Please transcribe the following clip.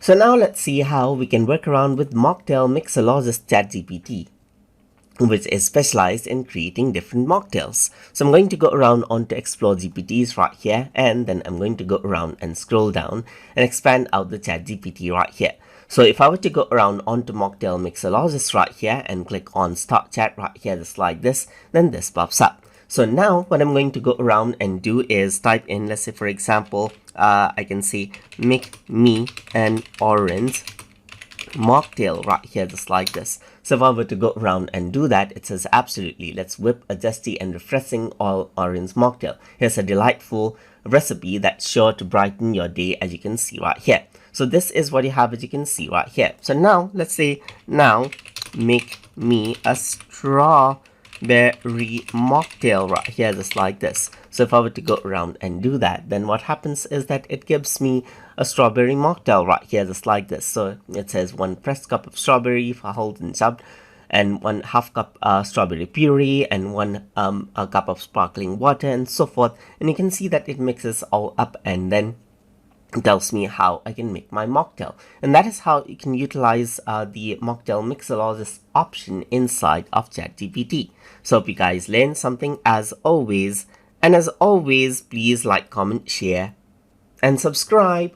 So now let's see how we can work around with Mocktail Mixologist ChatGPT, which is specialized in creating different mocktails. So I'm going to go around onto Explore GPTs right here, and then I'm going to go around and scroll down and expand out the ChatGPT right here. So if I were to go around onto Mocktail Mixologist right here and click on Start Chat right here, just like this, then this pops up. So now what I'm going to go around and do is type in, let's say for example, I can say make me an orange mocktail right here, just like this. So if I were to go around and do that, it says absolutely, let's whip a zesty and refreshing all orange mocktail. Here's a delightful recipe that's sure to brighten your day, as you can see right here. So this is what you have, as you can see right here. So now let's say now make me a strawberry mocktail right here, just like this. So if I were to go around and do that, then what happens is that it gives me a strawberry mocktail right here, just like this. So it says 1 pressed cup of strawberry for hold and chopped, and 1/2 cup strawberry puree, and 1 a cup of sparkling water, and so forth. And you can see that it mixes all up and then tells me how I can make my mocktail. And that is how you can utilize the Mocktail Mixologist option inside of ChatGPT. So hope you guys learned something as always. And as always, please like, comment, share, and subscribe.